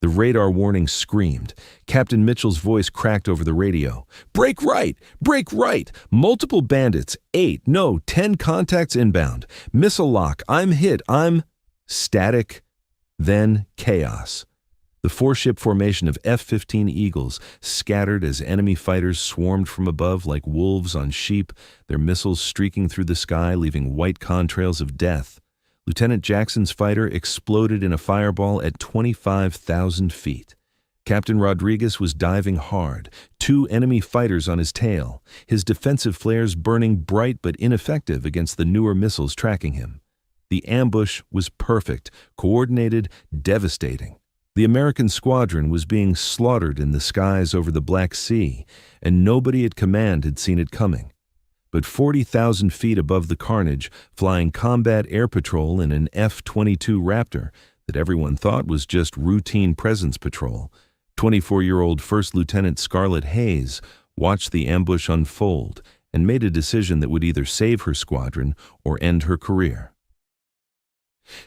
The radar warning screamed. Captain Mitchell's voice cracked over the radio. "Break right! Break right! Multiple bandits. 8, no, 10 contacts inbound. Missile lock. I'm hit. I'm..." Static. Then chaos. The four-ship formation of F-15 Eagles scattered as enemy fighters swarmed from above like wolves on sheep, their missiles streaking through the sky, leaving white contrails of death. Lieutenant Jackson's fighter exploded in a fireball at 25,000 feet. Captain Rodriguez was diving hard, 2 enemy fighters on his tail, his defensive flares burning bright but ineffective against the newer missiles tracking him. The ambush was perfect, coordinated, devastating. The American squadron was being slaughtered in the skies over the Black Sea, and nobody at command had seen it coming. But 40,000 feet above the carnage, flying combat air patrol in an F-22 Raptor that everyone thought was just routine presence patrol, 24-year-old First Lieutenant Scarlett Hayes watched the ambush unfold and made a decision that would either save her squadron or end her career.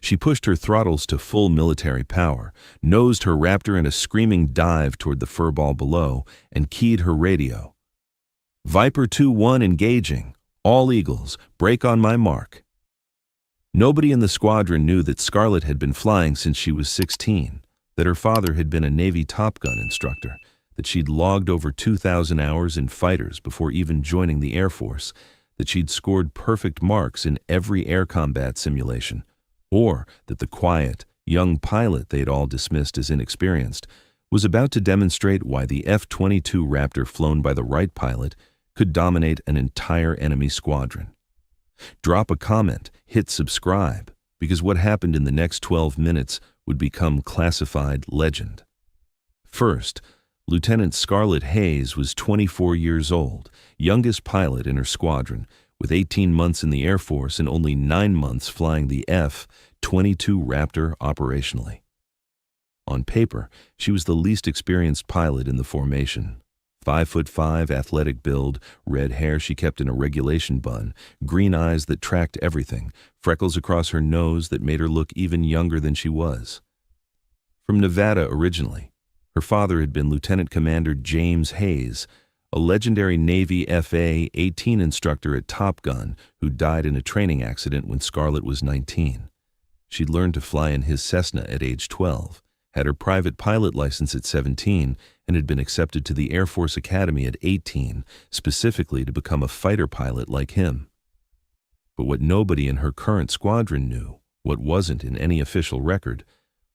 She pushed her throttles to full military power, nosed her Raptor in a screaming dive toward the furball below, and keyed her radio. "Viper 2-1 engaging. All Eagles, break on my mark." Nobody in the squadron knew that Scarlett had been flying since she was 16, that her father had been a Navy Top Gun instructor, that she'd logged over 2,000 hours in fighters before even joining the Air Force, that she'd scored perfect marks in every air combat simulation, or that the quiet, young pilot they'd all dismissed as inexperienced was about to demonstrate why the F-22 Raptor flown by the right pilot could dominate an entire enemy squadron. Drop a comment, hit subscribe, because what happened in the next 12 minutes would become classified legend. First, Lieutenant Scarlett Hayes was 24 years old, youngest pilot in her squadron, with 18 months in the Air Force and only 9 months flying the F-22 Raptor operationally. On paper, she was the least experienced pilot in the formation. 5'5", athletic build, red hair she kept in a regulation bun, green eyes that tracked everything, freckles across her nose that made her look even younger than she was. From Nevada originally, her father had been Lieutenant Commander James Hayes, a legendary Navy FA-18 instructor at Top Gun who died in a training accident when Scarlett was 19. She'd learned to fly in his Cessna at age 12, had her private pilot license at 17, and had been accepted to the Air Force Academy at 18, specifically to become a fighter pilot like him. But what nobody in her current squadron knew, what wasn't in any official record,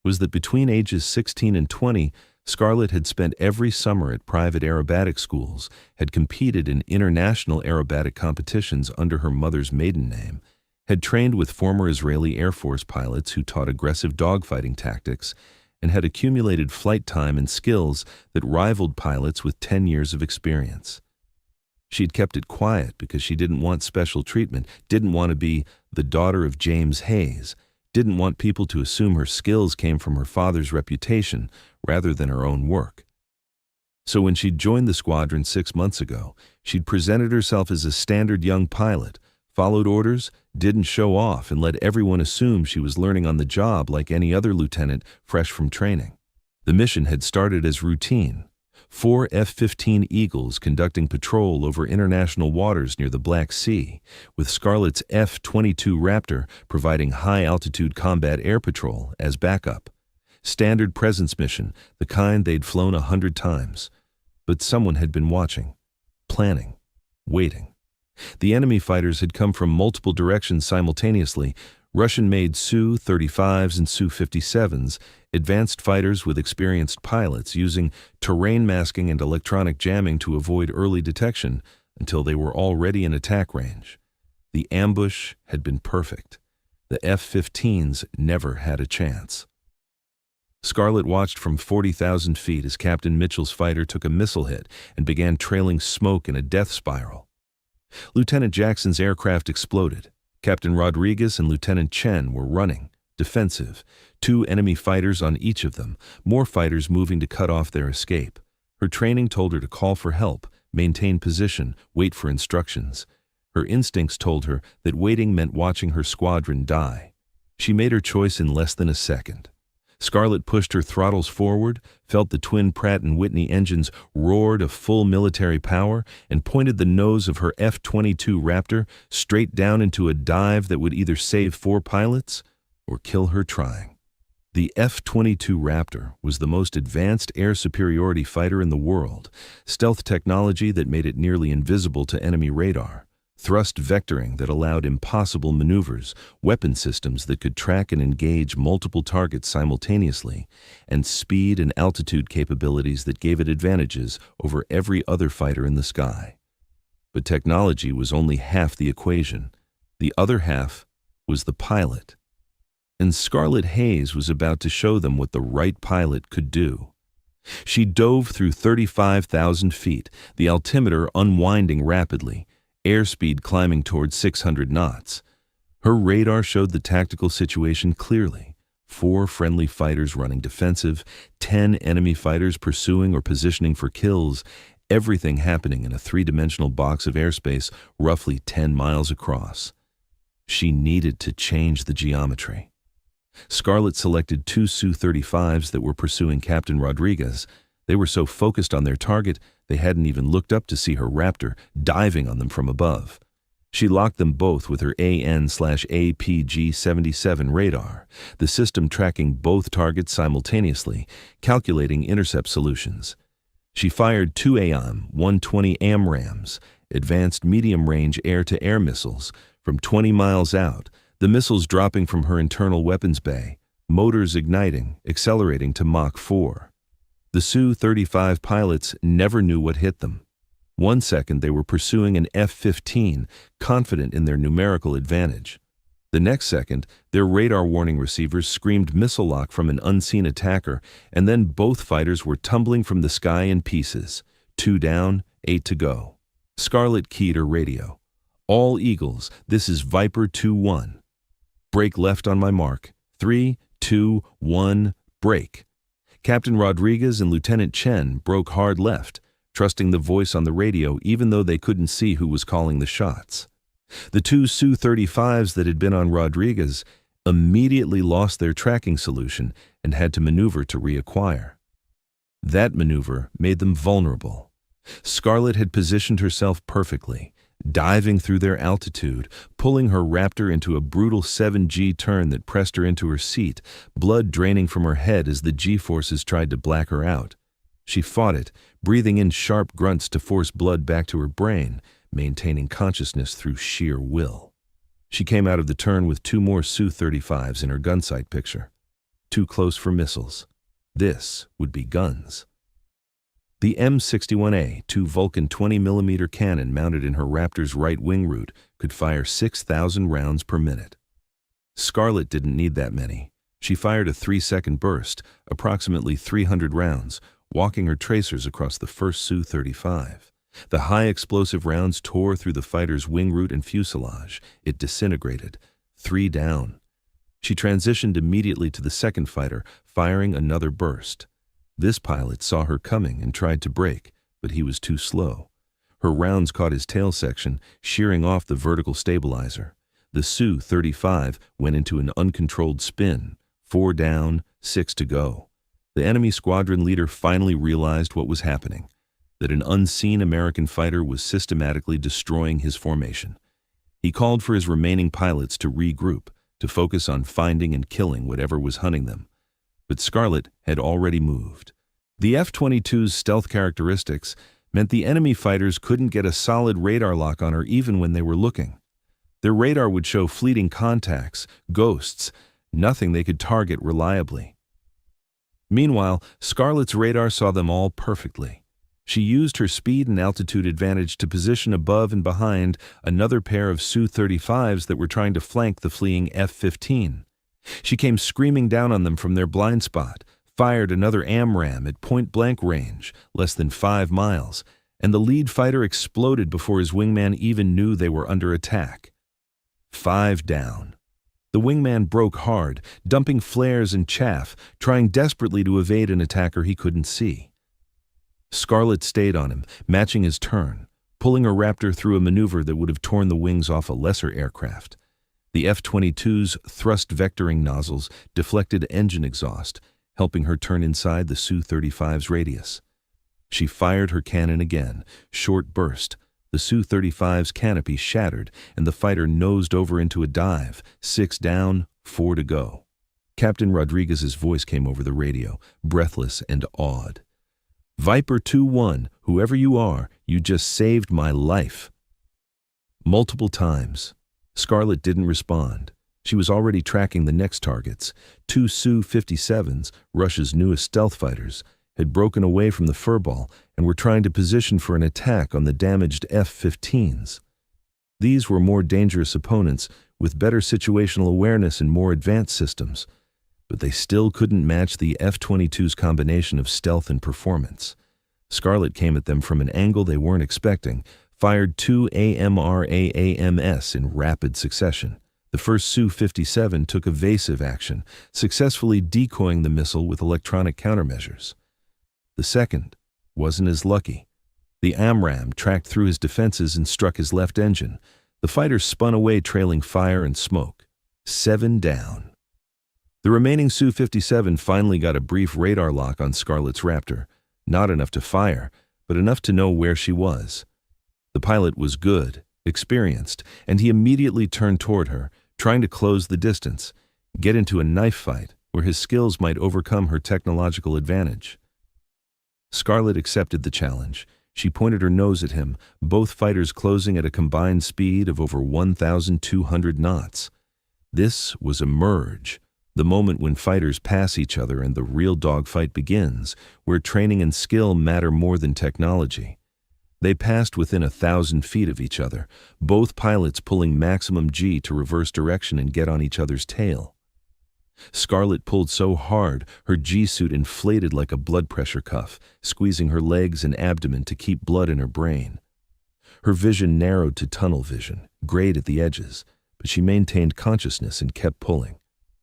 was that between ages 16 and 20, Scarlett had spent every summer at private aerobatic schools, had competed in international aerobatic competitions under her mother's maiden name, had trained with former Israeli Air Force pilots who taught aggressive dogfighting tactics, and had accumulated flight time and skills that rivaled pilots with 10 years of experience. She'd kept it quiet because she didn't want special treatment, didn't want to be the daughter of James Hayes, didn't want people to assume her skills came from her father's reputation rather than her own work. So when she'd joined the squadron 6 months ago, she'd presented herself as a standard young pilot, followed orders, didn't show off, and let everyone assume she was learning on the job like any other lieutenant fresh from training. The mission had started as routine. 4 F-15 Eagles conducting patrol over international waters near the Black Sea, with Scarlett's F-22 Raptor providing high-altitude combat air patrol as backup. Standard presence mission, the kind they'd flown 100 times. But someone had been watching, planning, waiting. The enemy fighters had come from multiple directions simultaneously, Russian-made Su-35s and Su-57s, advanced fighters with experienced pilots using terrain masking and electronic jamming to avoid early detection until they were already in attack range. The ambush had been perfect. The F-15s never had a chance. Scarlett watched from 40,000 feet as Captain Mitchell's fighter took a missile hit and began trailing smoke in a death spiral. Lieutenant Jackson's aircraft exploded. Captain Rodriguez and Lieutenant Chen were running, defensive, 2 enemy fighters on each of them, more fighters moving to cut off their escape. Her training told her to call for help, maintain position, wait for instructions. Her instincts told her that waiting meant watching her squadron die. She made her choice in less than a second. Scarlett pushed her throttles forward, felt the twin Pratt & Whitney engines roar to full military power, and pointed the nose of her F-22 Raptor straight down into a dive that would either save 4 pilots or kill her trying. The F-22 Raptor was the most advanced air superiority fighter in the world, stealth technology that made it nearly invisible to enemy radar, thrust vectoring that allowed impossible maneuvers, weapon systems that could track and engage multiple targets simultaneously, and speed and altitude capabilities that gave it advantages over every other fighter in the sky. But technology was only half the equation. The other half was the pilot. And Scarlett Hayes was about to show them what the right pilot could do. She dove through 35,000 feet, the altimeter unwinding rapidly, airspeed climbing toward 600 knots. Her radar showed the tactical situation clearly. 4 friendly fighters running defensive, 10 enemy fighters pursuing or positioning for kills, everything happening in a 3-dimensional box of airspace roughly 10 miles across. She needed to change the geometry. Scarlett selected 2 Su-35s that were pursuing Captain Rodriguez. They were so focused on their target, they hadn't even looked up to see her Raptor diving on them from above. She locked them both with her AN/APG-77 radar, the system tracking both targets simultaneously, calculating intercept solutions. She fired 2 AIM-120 AMRAAMs, advanced medium-range air-to-air missiles, from 20 miles out, the missiles dropping from her internal weapons bay, motors igniting, accelerating to Mach 4. The Su-35 pilots never knew what hit them. One second they were pursuing an F-15, confident in their numerical advantage. The next second, their radar warning receivers screamed missile lock from an unseen attacker, and then both fighters were tumbling from the sky in pieces. 2 down, 8 to go. Scarlett keyed her radio. "All Eagles, this is Viper 2-1. Break left on my mark. 3, 2, 1, break." Captain Rodriguez and Lieutenant Chen broke hard left, trusting the voice on the radio even though they couldn't see who was calling the shots. The 2 Su-35s that had been on Rodriguez immediately lost their tracking solution and had to maneuver to reacquire. That maneuver made them vulnerable. Scarlett had positioned herself perfectly, diving through their altitude, pulling her Raptor into a brutal 7G turn that pressed her into her seat, blood draining from her head as the G-forces tried to black her out. She fought it, breathing in sharp grunts to force blood back to her brain, maintaining consciousness through sheer will. She came out of the turn with 2 more Su-35s in her gunsight picture. Too close for missiles. This would be guns. The M61A, 2 Vulcan 20mm cannon mounted in her Raptor's right wing root, could fire 6,000 rounds per minute. Scarlett didn't need that many. She fired a 3-second burst, approximately 300 rounds, walking her tracers across the first Su-35. The high explosive rounds tore through the fighter's wing root and fuselage. It disintegrated. 3 down. She transitioned immediately to the second fighter, firing another burst. This pilot saw her coming and tried to brake, but he was too slow. Her rounds caught his tail section, shearing off the vertical stabilizer. The Su-35 went into an uncontrolled spin. 4 down, 6 to go. The enemy squadron leader finally realized what was happening, that an unseen American fighter was systematically destroying his formation. He called for his remaining pilots to regroup, to focus on finding and killing whatever was hunting them. But Scarlett had already moved. The F-22's stealth characteristics meant the enemy fighters couldn't get a solid radar lock on her even when they were looking. Their radar would show fleeting contacts, ghosts, nothing they could target reliably. Meanwhile, Scarlett's radar saw them all perfectly. She used her speed and altitude advantage to position above and behind another pair of Su-35s that were trying to flank the fleeing F-15. She came screaming down on them from their blind spot, fired another AMRAAM at point-blank range, less than 5 miles, and the lead fighter exploded before his wingman even knew they were under attack. 5 down. The wingman broke hard, dumping flares and chaff, trying desperately to evade an attacker he couldn't see. Scarlett stayed on him, matching his turn, pulling her Raptor through a maneuver that would have torn the wings off a lesser aircraft. The F-22's thrust vectoring nozzles deflected engine exhaust, helping her turn inside the Su-35's radius. She fired her cannon again. Short burst. The Su-35's canopy shattered, and the fighter nosed over into a dive. 6 down, 4 to go. Captain Rodriguez's voice came over the radio, breathless and awed. "Viper 2-1, whoever you are, you just saved my life." Multiple times. Scarlett didn't respond. She was already tracking the next targets. 2 Su-57s, Russia's newest stealth fighters, had broken away from the furball and were trying to position for an attack on the damaged F-15s. These were more dangerous opponents with better situational awareness and more advanced systems, but they still couldn't match the F-22's combination of stealth and performance. Scarlett came at them from an angle they weren't expecting, fired 2 AMRAAMs in rapid succession. The first Su-57 took evasive action, successfully decoying the missile with electronic countermeasures. The second wasn't as lucky. The AMRAAM tracked through his defenses and struck his left engine. The fighter spun away, trailing fire and smoke. 7 down. The remaining Su-57 finally got a brief radar lock on Scarlett's Raptor. Not enough to fire, but enough to know where she was. The pilot was good, experienced, and he immediately turned toward her, trying to close the distance, get into a knife fight where his skills might overcome her technological advantage. Scarlett accepted the challenge. She pointed her nose at him, both fighters closing at a combined speed of over 1,200 knots. This was a merge, the moment when fighters pass each other and the real dogfight begins, where training and skill matter more than technology. They passed within 1,000 feet of each other, both pilots pulling maximum G to reverse direction and get on each other's tail. Scarlett pulled so hard, her G-suit inflated like a blood pressure cuff, squeezing her legs and abdomen to keep blood in her brain. Her vision narrowed to tunnel vision, grayed at the edges, but she maintained consciousness and kept pulling.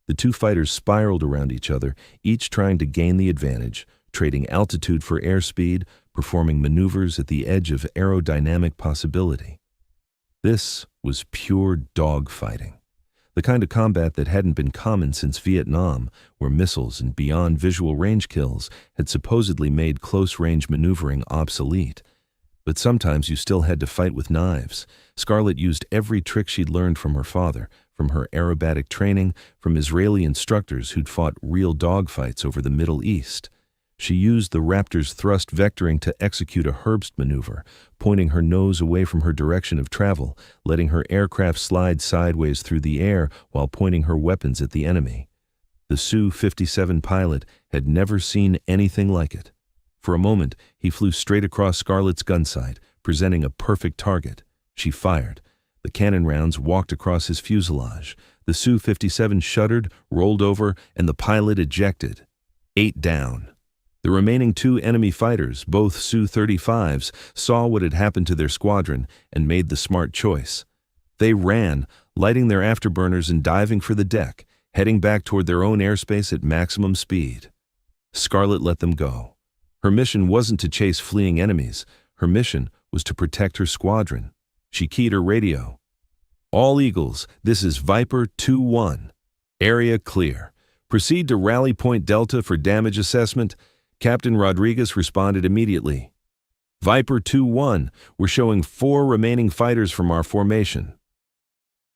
The two fighters spiraled around each other, each trying to gain the advantage, trading altitude for airspeed, performing maneuvers at the edge of aerodynamic possibility. This was pure dogfighting. The kind of combat that hadn't been common since Vietnam, where missiles and beyond visual range kills had supposedly made close-range maneuvering obsolete. But sometimes you still had to fight with knives. Scarlett used every trick she'd learned from her father, from her aerobatic training, from Israeli instructors who'd fought real dogfights over the Middle East. She used the Raptor's thrust vectoring to execute a Herbst maneuver, pointing her nose away from her direction of travel, letting her aircraft slide sideways through the air while pointing her weapons at the enemy. The Su-57 pilot had never seen anything like it. For a moment, he flew straight across Scarlett's gun sight, presenting a perfect target. She fired. The cannon rounds walked across his fuselage. The Su-57 shuddered, rolled over, and the pilot ejected. 8 down. The remaining 2 enemy fighters, both Su-35s, saw what had happened to their squadron and made the smart choice. They ran, lighting their afterburners and diving for the deck, heading back toward their own airspace at maximum speed. Scarlett let them go. Her mission wasn't to chase fleeing enemies. Her mission was to protect her squadron. She keyed her radio. "All Eagles, this is Viper 2-1. Area clear. Proceed to Rally Point Delta for damage assessment." Captain Rodriguez responded immediately. "Viper 2-1, we're showing 4 remaining fighters from our formation.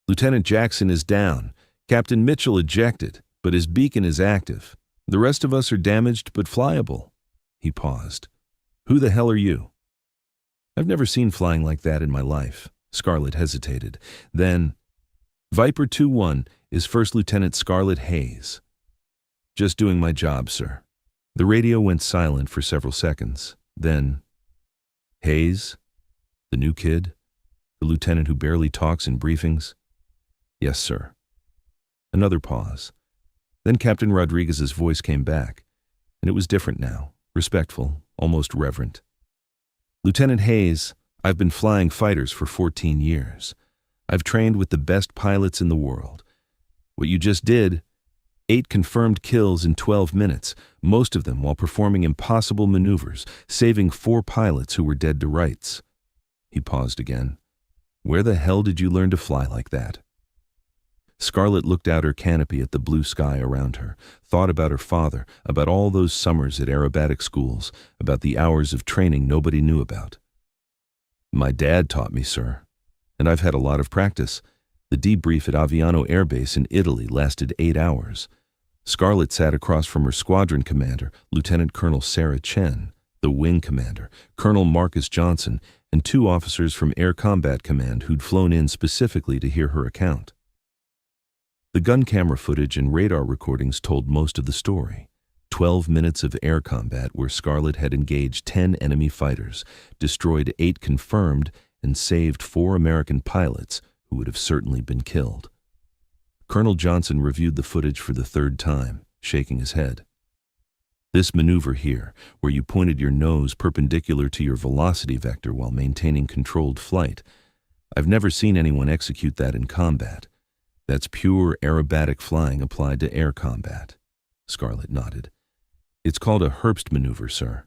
Lieutenant Jackson is down. Captain Mitchell ejected, but his beacon is active. The rest of us are damaged but flyable." He paused. "Who the hell are you?" "I've never seen flying like that in my life." Scarlett hesitated. Then, "Viper 2-1 is First Lieutenant Scarlett Hayes." "Just doing my job, sir." The radio went silent for several seconds. Then, "Hayes? The new kid? The lieutenant who barely talks in briefings?" "Yes, sir." Another pause. Then Captain Rodriguez's voice came back, and it was different now, respectful, almost reverent. "Lieutenant Hayes, I've been flying fighters for 14 years. I've trained with the best pilots in the world. What you just did, 8 confirmed kills in 12 minutes, most of them while performing impossible maneuvers, saving 4 pilots who were dead to rights." He paused again. "Where the hell did you learn to fly like that?" Scarlett looked out her canopy at the blue sky around her, thought about her father, about all those summers at aerobatic schools, about the hours of training nobody knew about. My dad taught me, sir, and I've had a lot of practice. The debrief at Aviano Air Base in Italy lasted 8 hours. Scarlett sat across from her squadron commander, Lieutenant Colonel Sarah Chen, the wing commander, Colonel Marcus Johnson, and 2 officers from Air Combat Command who'd flown in specifically to hear her account. The gun camera footage and radar recordings told most of the story. 12 minutes of air combat where Scarlett had engaged 10 enemy fighters, destroyed 8 confirmed, and saved 4 American pilots who would have certainly been killed. Colonel Johnson reviewed the footage for the 3rd time, shaking his head. This maneuver here, where you pointed your nose perpendicular to your velocity vector while maintaining controlled flight, I've never seen anyone execute that in combat. That's pure aerobatic flying applied to air combat. Scarlett nodded. It's called a Herbst maneuver, sir.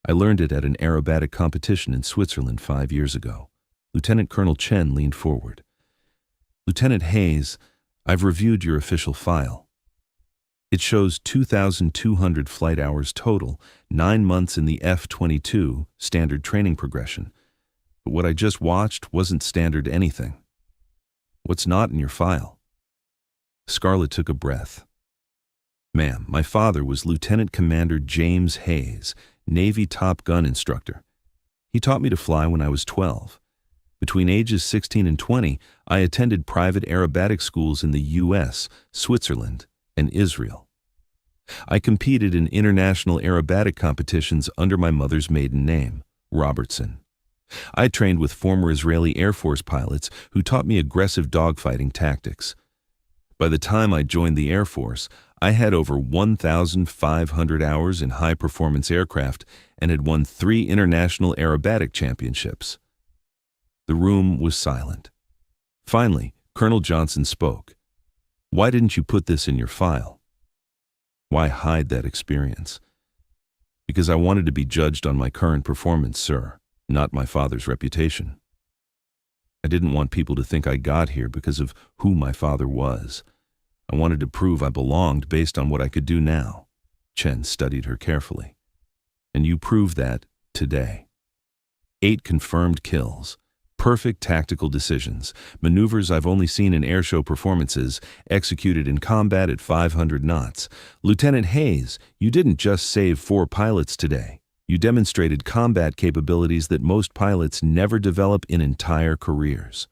I learned it at an aerobatic competition in Switzerland 5 years ago. Lieutenant Colonel Chen leaned forward. Lieutenant Hayes, I've reviewed your official file. It shows 2,200 flight hours total, 9 months in the F-22 standard training progression. But what I just watched wasn't standard anything. What's not in your file? Scarlett took a breath. Ma'am, my father was Lieutenant Commander James Hayes, Navy Top Gun instructor. He taught me to fly when I was 12. Between ages 16 and 20, I attended private aerobatic schools in the U.S., Switzerland, and Israel. I competed in international aerobatic competitions under my mother's maiden name, Robertson. I trained with former Israeli Air Force pilots who taught me aggressive dogfighting tactics. By the time I joined the Air Force, I had over 1,500 hours in high-performance aircraft and had won 3 international aerobatic championships. The room was silent. Finally, Colonel Johnson spoke. Why didn't you put this in your file? Why hide that experience? Because I wanted to be judged on my current performance, sir, not my father's reputation. I didn't want people to think I got here because of who my father was. I wanted to prove I belonged based on what I could do now. Chen studied her carefully. And you proved that today. 8 confirmed kills. Perfect tactical decisions, maneuvers I've only seen in airshow performances, executed in combat at 500 knots. Lieutenant Hayes, you didn't just save 4 pilots today. You demonstrated combat capabilities that most pilots never develop in entire careers.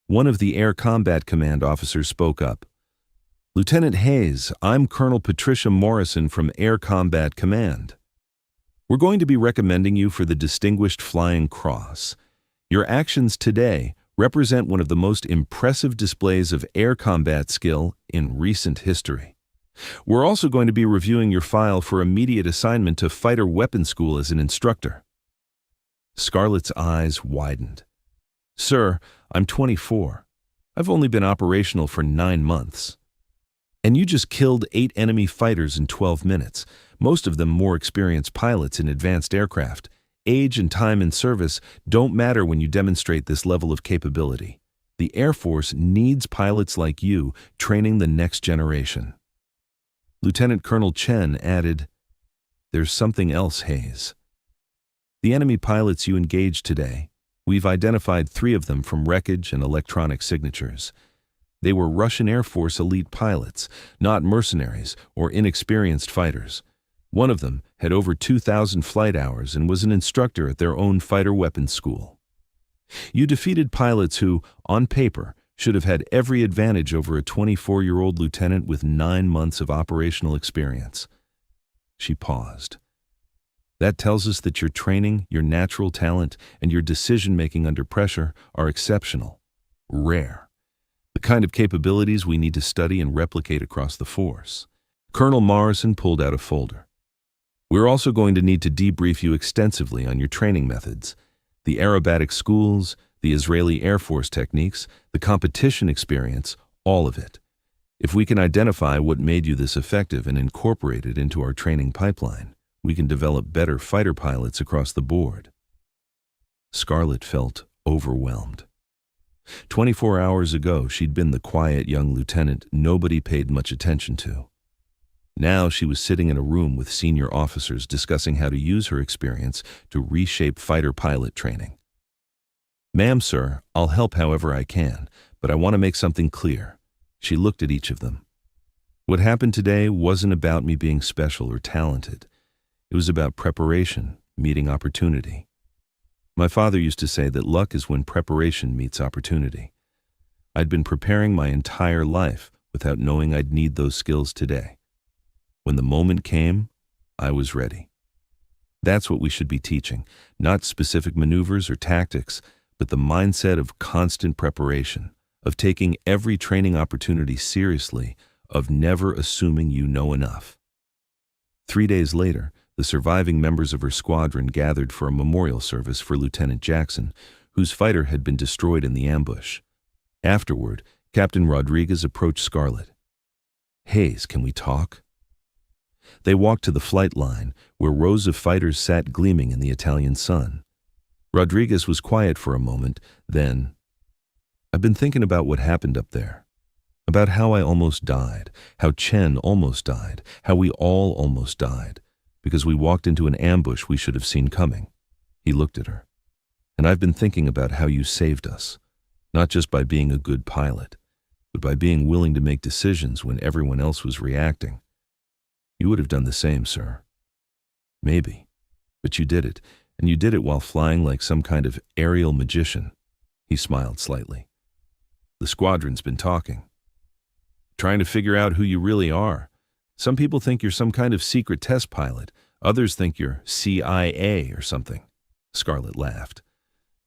One of the Air Combat Command officers spoke up. Lieutenant Hayes, I'm Colonel Patricia Morrison from Air Combat Command. We're going to be recommending you for the Distinguished Flying Cross. Your actions today represent one of the most impressive displays of air combat skill in recent history. We're also going to be reviewing your file for immediate assignment to Fighter Weapons School as an instructor. Scarlett's eyes widened. Sir, I'm 24. I've only been operational for 9 months. And you just killed 8 enemy fighters in 12 minutes, most of them more experienced pilots in advanced aircraft. Age and time in service don't matter when you demonstrate this level of capability. The Air Force needs pilots like you training the next generation. Lieutenant Colonel Chen added, There's something else, Hayes. The enemy pilots you engaged today, we've identified 3 of them from wreckage and electronic signatures. They were Russian Air Force elite pilots, not mercenaries or inexperienced fighters. One of them had over 2,000 flight hours and was an instructor at their own fighter weapons school. You defeated pilots who, on paper, should have had every advantage over a 24-year-old lieutenant with 9 months of operational experience. She paused. That tells us that your training, your natural talent, and your decision-making under pressure are exceptional, rare. The kind of capabilities we need to study and replicate across the force. Colonel Morrison pulled out a folder. We're also going to need to debrief you extensively on your training methods, the aerobatic schools, the Israeli Air Force techniques, the competition experience, all of it. If we can identify what made you this effective and incorporate it into our training pipeline, we can develop better fighter pilots across the board. Scarlett felt overwhelmed. 24 hours ago, she'd been the quiet young lieutenant nobody paid much attention to. Now she was sitting in a room with senior officers discussing how to use her experience to reshape fighter pilot training. "Ma'am, sir, I'll help however I can, but I want to make something clear." She looked at each of them. "What happened today wasn't about me being special or talented. It was about preparation, meeting opportunity. My father used to say that luck is when preparation meets opportunity. I'd been preparing my entire life without knowing I'd need those skills today. When the moment came, I was ready." That's what we should be teaching, not specific maneuvers or tactics, but the mindset of constant preparation, of taking every training opportunity seriously, of never assuming you know enough. 3 days later, the surviving members of her squadron gathered for a memorial service for Lieutenant Jackson, whose fighter had been destroyed in the ambush. Afterward, Captain Rodriguez approached Scarlett. "Hayes, can we talk?" They walked to the flight line, where rows of fighters sat gleaming in the Italian sun. Rodriguez was quiet for a moment, then, "I've been thinking about what happened up there. About how I almost died, how Chen almost died, how we all almost died, because we walked into an ambush we should have seen coming." He looked at her. "And I've been thinking about how you saved us, not just by being a good pilot, but by being willing to make decisions when everyone else was reacting. You would have done the same, sir. Maybe. But you did it, and you did it while flying like some kind of aerial magician." He smiled slightly. "The squadron's been talking. Trying to figure out who you really are. Some people think you're some kind of secret test pilot. Others think you're CIA or something." Scarlett laughed.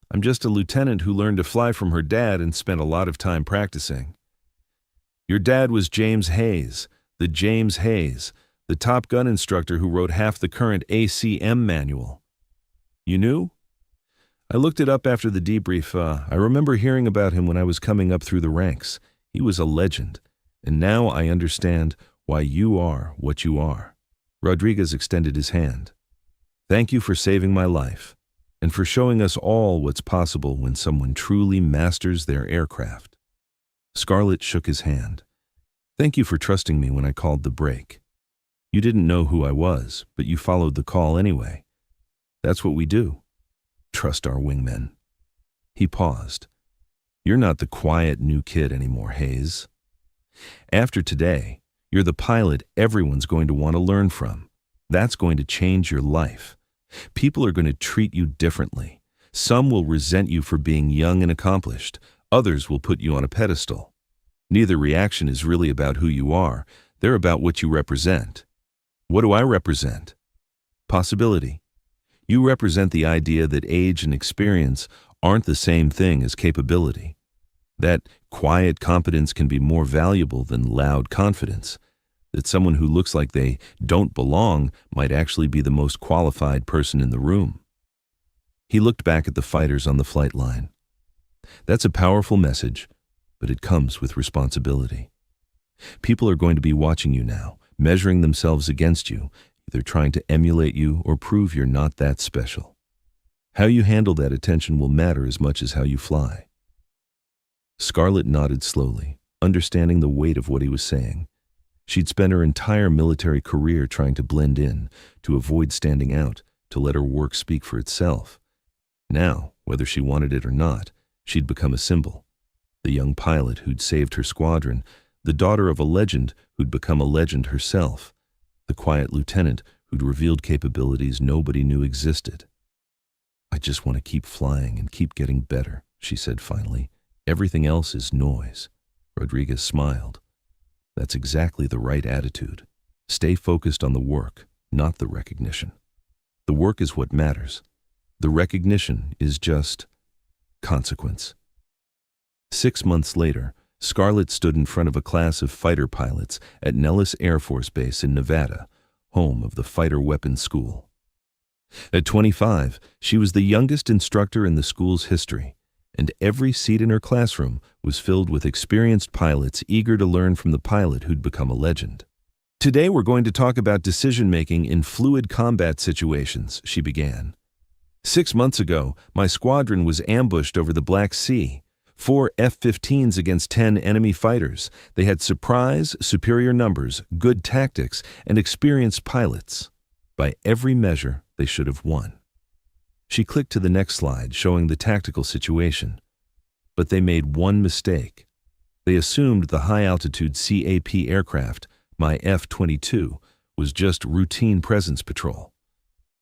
"I'm just a lieutenant who learned to fly from her dad and spent a lot of time practicing." "Your dad was James Hayes, the James Hayes, the Top Gun instructor who wrote half the current ACM manual. You knew?" "I looked it up after the debrief. I remember hearing about him when I was coming up through the ranks. He was a legend, and now I understand why you are what you are." Rodriguez extended his hand. "Thank you for saving my life, and for showing us all what's possible when someone truly masters their aircraft." Scarlett shook his hand. "Thank you for trusting me when I called the break. You didn't know who I was, but you followed the call anyway. That's what we do. Trust our wingmen." He paused. "You're not the quiet new kid anymore, Hayes. After today, you're the pilot everyone's going to want to learn from. That's going to change your life. People are going to treat you differently. Some will resent you for being young and accomplished. Others will put you on a pedestal. Neither reaction is really about who you are. They're about what you represent." "What do I represent?" "Possibility. You represent the idea that age and experience aren't the same thing as capability. That quiet competence can be more valuable than loud confidence. That someone who looks like they don't belong might actually be the most qualified person in the room." He looked back at the fighters on the flight line. "That's a powerful message, but it comes with responsibility. People are going to be watching you now, measuring themselves against you, either trying to emulate you or prove you're not that special. How you handle that attention will matter as much as how you fly." Scarlett nodded slowly, understanding the weight of what he was saying. She'd spent her entire military career trying to blend in, to avoid standing out, to let her work speak for itself. Now, whether she wanted it or not, she'd become a symbol. The young pilot who'd saved her squadron, the daughter of a legend who'd become a legend herself, the quiet lieutenant who'd revealed capabilities nobody knew existed. "I just want to keep flying and keep getting better," she said finally. "Everything else is noise." Rodriguez smiled. "That's exactly the right attitude. Stay focused on the work, not the recognition. The work is what matters. The recognition is just consequence." 6 months later, Scarlett stood in front of a class of fighter pilots at Nellis Air Force Base in Nevada, home of the Fighter Weapons School. At 25, she was the youngest instructor in the school's history, and every seat in her classroom was filled with experienced pilots eager to learn from the pilot who'd become a legend. "Today we're going to talk about decision-making in fluid combat situations," she began. 6 months ago, my squadron was ambushed over the Black Sea. 4 F-15s against 10 enemy fighters. They had surprise, superior numbers, good tactics, and experienced pilots. By every measure, they should have won. She clicked to the next slide, showing the tactical situation. But they made one mistake. They assumed the high-altitude CAP aircraft, my F-22, was just routine presence patrol.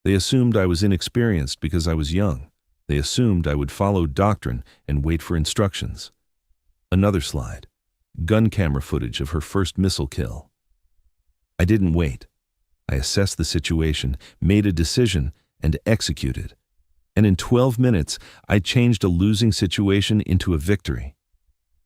They assumed I was inexperienced because I was young. They assumed I would follow doctrine and wait for instructions. Another slide. Gun camera footage of her first missile kill. I didn't wait. I assessed the situation, made a decision, and executed. And in 12 minutes, I changed a losing situation into a victory.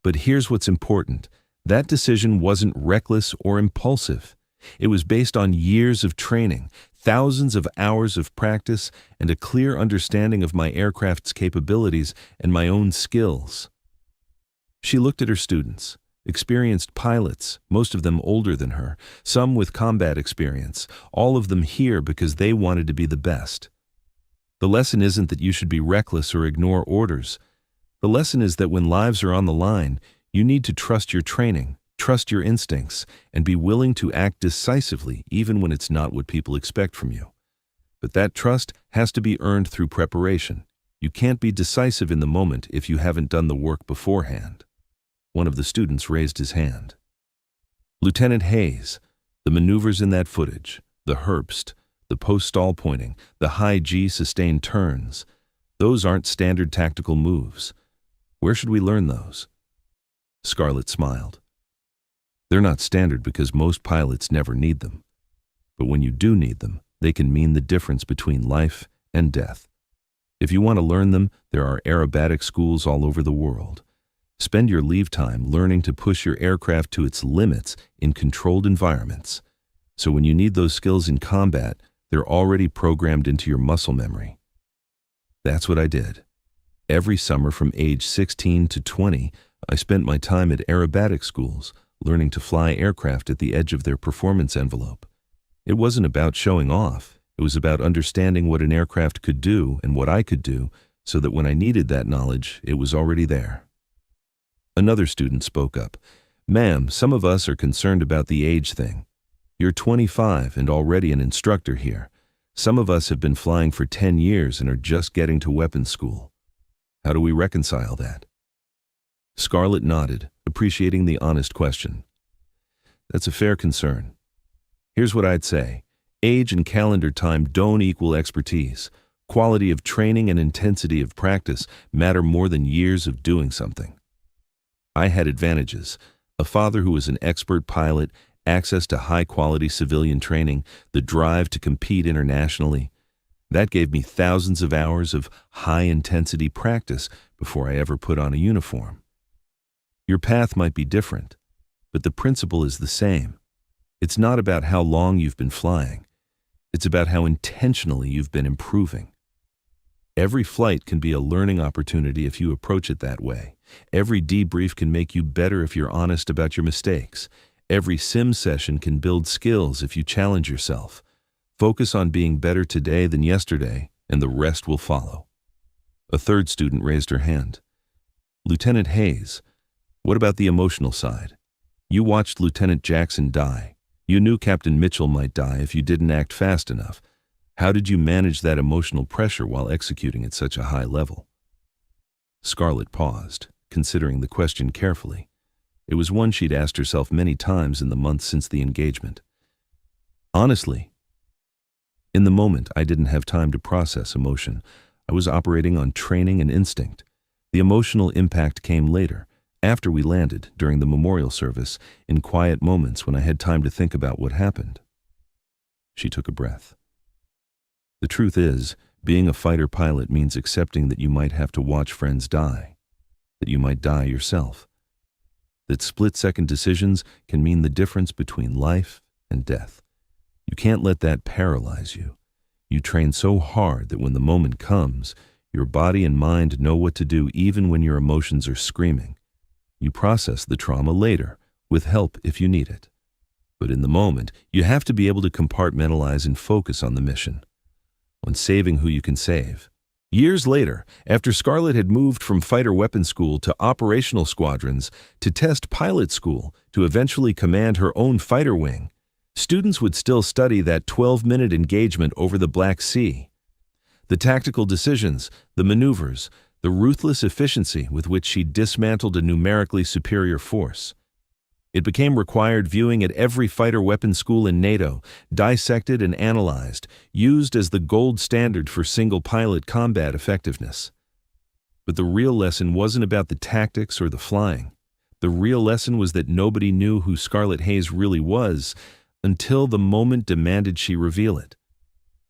But here's what's important. That decision wasn't reckless or impulsive. It was based on years of training, thousands of hours of practice, and a clear understanding of my aircraft's capabilities and my own skills. She looked at her students, experienced pilots, most of them older than her, some with combat experience, all of them here because they wanted to be the best. The lesson isn't that you should be reckless or ignore orders. The lesson is that when lives are on the line, you need to trust your training, trust your instincts, and be willing to act decisively even when it's not what people expect from you. But that trust has to be earned through preparation. You can't be decisive in the moment if you haven't done the work beforehand. One of the students raised his hand. Lieutenant Hayes, the maneuvers in that footage, the Herbst, the post-stall pointing, the high G sustained turns, those aren't standard tactical moves. Where should we learn those? Scarlett smiled. They're not standard because most pilots never need them. But when you do need them, they can mean the difference between life and death. If you want to learn them, there are aerobatic schools all over the world. Spend your leave time learning to push your aircraft to its limits in controlled environments. So when you need those skills in combat, they're already programmed into your muscle memory. That's what I did. Every summer from age 16 to 20, I spent my time at aerobatic schools, learning to fly aircraft at the edge of their performance envelope. It wasn't about showing off. It was about understanding what an aircraft could do and what I could do, so that when I needed that knowledge, it was already there. Another student spoke up. "Ma'am, some of us are concerned about the age thing. You're 25 and already an instructor here. Some of us have been flying for 10 years and are just getting to weapons school. How do we reconcile that?" Scarlett nodded, appreciating the honest question. "That's a fair concern. Here's what I'd say. Age and calendar time don't equal expertise. Quality of training and intensity of practice matter more than years of doing something. I had advantages. A father who was an expert pilot, access to high-quality civilian training, the drive to compete internationally. That gave me thousands of hours of high-intensity practice before I ever put on a uniform. Your path might be different, but the principle is the same. It's not about how long you've been flying. It's about how intentionally you've been improving. Every flight can be a learning opportunity if you approach it that way. Every debrief can make you better if you're honest about your mistakes. Every sim session can build skills if you challenge yourself. Focus on being better today than yesterday, and the rest will follow." A third student raised her hand. "Lieutenant Hayes, what about the emotional side? You watched Lieutenant Jackson die. You knew Captain Mitchell might die if you didn't act fast enough. How did you manage that emotional pressure while executing at such a high level?" Scarlett paused, considering the question carefully. It was one she'd asked herself many times in the months since the engagement. "Honestly, in the moment, I didn't have time to process emotion. I was operating on training and instinct. The emotional impact came later, after we landed, during the memorial service, in quiet moments when I had time to think about what happened." She took a breath. "The truth is, being a fighter pilot means accepting that you might have to watch friends die, that you might die yourself, that split-second decisions can mean the difference between life and death. You can't let that paralyze you. You train so hard that when the moment comes, your body and mind know what to do even when your emotions are screaming. You process the trauma later, with help if you need it. But in the moment, you have to be able to compartmentalize and focus on the mission, on saving who you can save, Years later, after Scarlett had moved from fighter weapons school to operational squadrons to test pilot school to eventually command her own fighter wing, students would still study that 12-minute engagement over the Black Sea. The tactical decisions, the maneuvers, the ruthless efficiency with which she dismantled a numerically superior force. It became required viewing at every fighter weapons school in NATO, dissected and analyzed, used as the gold standard for single-pilot combat effectiveness. But the real lesson wasn't about the tactics or the flying. The real lesson was that nobody knew who Scarlett Hayes really was until the moment demanded she reveal it.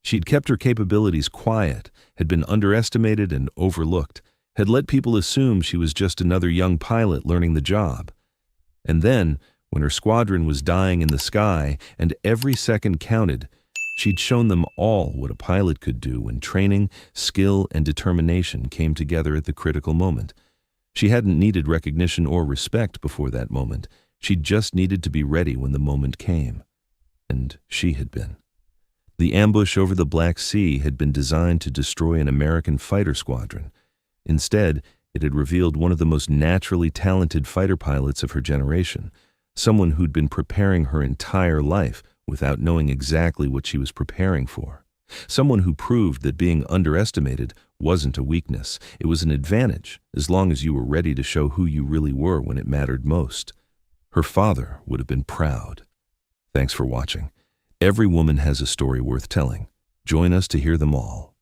She'd kept her capabilities quiet, had been underestimated and overlooked, had let people assume she was just another young pilot learning the job. And then, when her squadron was dying in the sky and every second counted, she'd shown them all what a pilot could do when training, skill, and determination came together at the critical moment. She hadn't needed recognition or respect before that moment. She just needed to be ready when the moment came. And she had been. The ambush over the Black Sea had been designed to destroy an American fighter squadron. Instead, it had revealed one of the most naturally talented fighter pilots of her generation, someone who'd been preparing her entire life without knowing exactly what she was preparing for. Someone who proved that being underestimated wasn't a weakness. It was an advantage, as long as you were ready to show who you really were when it mattered most. Her father would have been proud. Thanks for watching. Every woman has a story worth telling. Join us to hear them all.